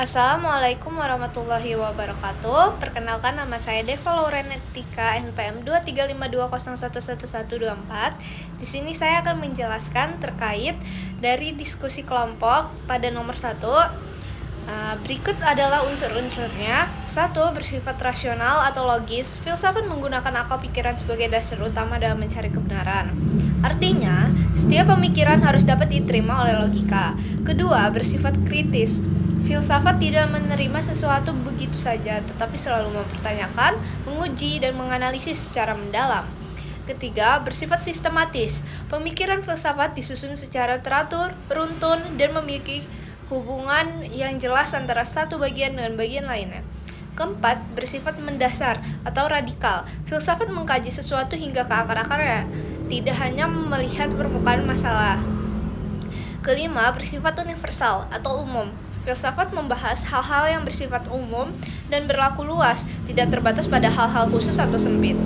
Assalamualaikum warahmatullahi wabarakatuh. Perkenalkan, nama saya Deva Laurenetika, NPM 23520111124. Di sini saya akan menjelaskan terkait dari diskusi kelompok pada nomor 1. Berikut adalah unsur-unsurnya. 1. Bersifat rasional atau logis. Filsafat menggunakan akal pikiran sebagai dasar utama dalam mencari kebenaran. Artinya, setiap pemikiran harus dapat diterima oleh logika. Kedua, bersifat kritis. Filsafat tidak menerima sesuatu begitu saja, tetapi selalu mempertanyakan, menguji, dan menganalisis secara mendalam. Ketiga, bersifat sistematis. Pemikiran filsafat disusun secara teratur, beruntun, dan memiliki hubungan yang jelas antara satu bagian dengan bagian lainnya. Keempat, bersifat mendasar atau radikal. Filsafat mengkaji sesuatu hingga ke akar-akarnya, tidak hanya melihat permukaan masalah. Kelima, bersifat universal atau umum. Filsafat membahas hal-hal yang bersifat umum dan berlaku luas, tidak terbatas pada hal-hal khusus atau sempit.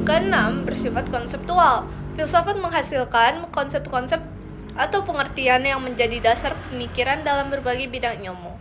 Keenam, bersifat konseptual. Filsafat menghasilkan konsep-konsep atau pengertian yang menjadi dasar pemikiran dalam berbagai bidang ilmu.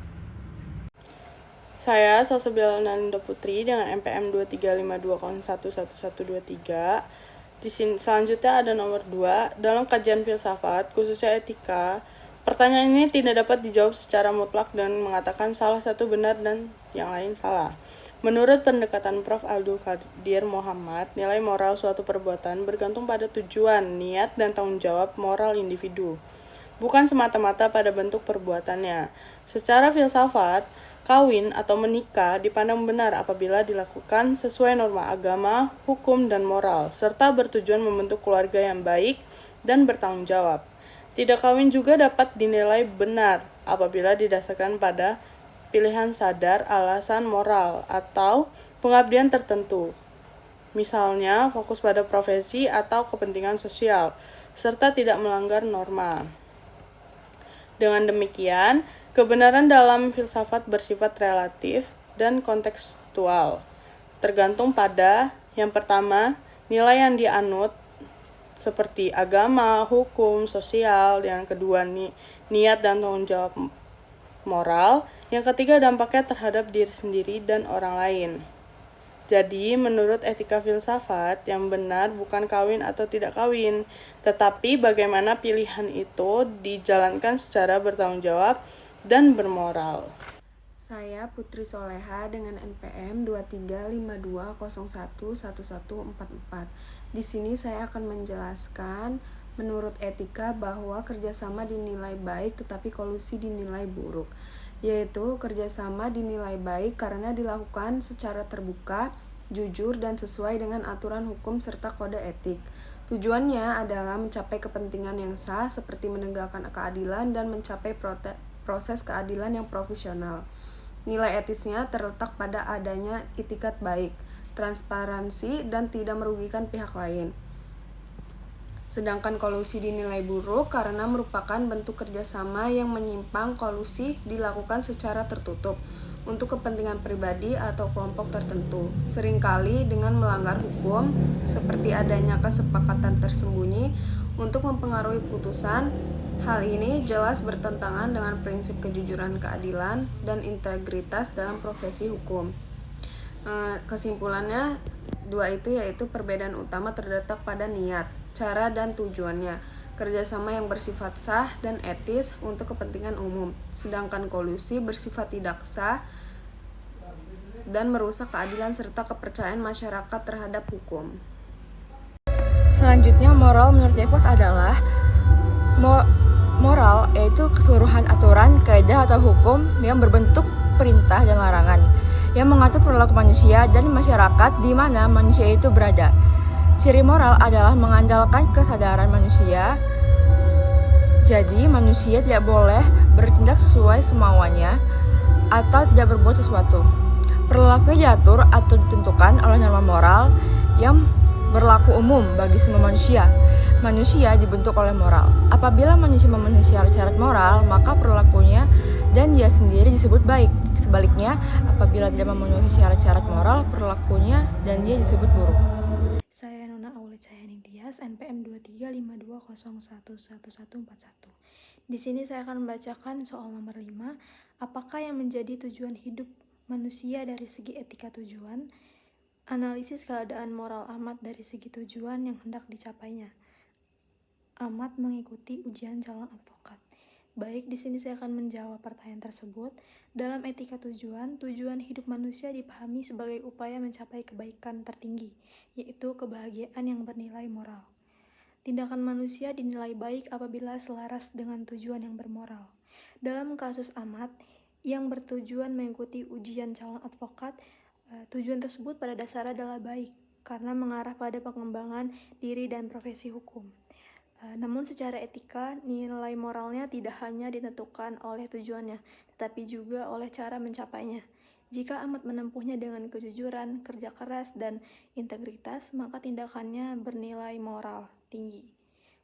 Saya Salsabila Nanda Putri dengan NPM 23520111123. Di sini selanjutnya ada nomor 2. Dalam kajian filsafat, khususnya etika, pertanyaan ini tidak dapat dijawab secara mutlak dan mengatakan salah satu benar dan yang lain salah. Menurut pendekatan Prof. Abdul Qadir Muhammad, nilai moral suatu perbuatan bergantung pada tujuan, niat, dan tanggung jawab moral individu, bukan semata-mata pada bentuk perbuatannya. Secara filsafat, kawin atau menikah dipandang benar apabila dilakukan sesuai norma agama, hukum, dan moral, serta bertujuan membentuk keluarga yang baik dan bertanggung jawab. Tidak kawin juga dapat dinilai benar apabila didasarkan pada pilihan sadar, alasan moral, atau pengabdian tertentu. Misalnya, fokus pada profesi atau kepentingan sosial, serta tidak melanggar norma. Dengan demikian, kebenaran dalam filsafat bersifat relatif dan kontekstual, tergantung pada, yang pertama, nilai yang dianut seperti agama, hukum, sosial, yang kedua niat dan tanggung jawab moral, yang ketiga dampaknya terhadap diri sendiri dan orang lain. Jadi, menurut etika filsafat, yang benar bukan kawin atau tidak kawin, tetapi bagaimana pilihan itu dijalankan secara bertanggung jawab dan bermoral. Saya Putri Soleha dengan NPM 23520111144. Di sini saya akan menjelaskan menurut etika bahwa kerjasama dinilai baik tetapi kolusi dinilai buruk, yaitu kerjasama dinilai baik karena dilakukan secara terbuka, jujur, dan sesuai dengan aturan hukum serta kode etik. Tujuannya adalah mencapai kepentingan yang sah seperti menegakkan keadilan dan mencapai proses keadilan yang profesional. Nilai etisnya terletak pada adanya itikat baik, transparansi, dan tidak merugikan pihak lain. Sedangkan kolusi dinilai buruk karena merupakan bentuk kerjasama yang menyimpang. Kolusi dilakukan secara tertutup untuk kepentingan pribadi atau kelompok tertentu, seringkali dengan melanggar hukum, seperti adanya kesepakatan tersembunyi untuk mempengaruhi putusan. Hal ini jelas bertentangan dengan prinsip kejujuran, keadilan, dan integritas dalam profesi hukum. Kesimpulannya, dua itu yaitu perbedaan utama terletak pada niat, cara, dan tujuannya. Kerjasama yang bersifat sah dan etis untuk kepentingan umum, sedangkan kolusi bersifat tidak sah dan merusak keadilan serta kepercayaan masyarakat terhadap hukum. Selanjutnya, moral menurut Devos adalah moral yaitu keseluruhan aturan, kaidah, atau hukum yang berbentuk perintah dan larangan yang mengatur perilaku manusia dan masyarakat di mana manusia itu berada. Ciri moral adalah mengandalkan kesadaran manusia. Jadi, manusia tidak boleh bertindak sesuai semauannya atau tidak berbuat sesuatu. Perilakunya diatur atau ditentukan oleh norma moral yang berlaku umum bagi semua manusia. Manusia dibentuk oleh moral. Apabila manusia memenuhi syarat-syarat moral, maka perilakunya dan dia sendiri disebut baik. Sebaliknya, apabila tidak memenuhi syarat-syarat moral, perilakunya dan dia disebut buruk. Saya Nona Aulia Cahyani Tias, NPM 23520111141. Di sini saya akan membacakan soal nomor 5. Apakah yang menjadi tujuan hidup manusia dari segi etika tujuan? Analisis keadaan moral Ahmad dari segi tujuan yang hendak dicapainya. Ahmad mengikuti ujian calon advokat. Baik, di sini saya akan menjawab pertanyaan tersebut. Dalam etika tujuan, tujuan hidup manusia dipahami sebagai upaya mencapai kebaikan tertinggi, yaitu kebahagiaan yang bernilai moral. Tindakan manusia dinilai baik apabila selaras dengan tujuan yang bermoral. Dalam kasus Ahmad, yang bertujuan mengikuti ujian calon advokat, tujuan tersebut pada dasarnya adalah baik, karena mengarah pada pengembangan diri dan profesi hukum. Namun secara etika, nilai moralnya tidak hanya ditentukan oleh tujuannya, tetapi juga oleh cara mencapainya. Jika Ahmad menempuhnya dengan kejujuran, kerja keras, dan integritas, maka tindakannya bernilai moral tinggi.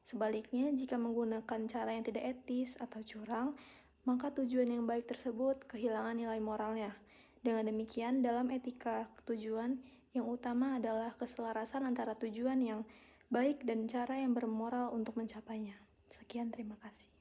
Sebaliknya, jika menggunakan cara yang tidak etis atau curang, maka tujuan yang baik tersebut kehilangan nilai moralnya. Dengan demikian, dalam etika tujuan, yang utama adalah keselarasan antara tujuan yang baik dan cara yang bermoral untuk mencapainya. Sekian, terima kasih.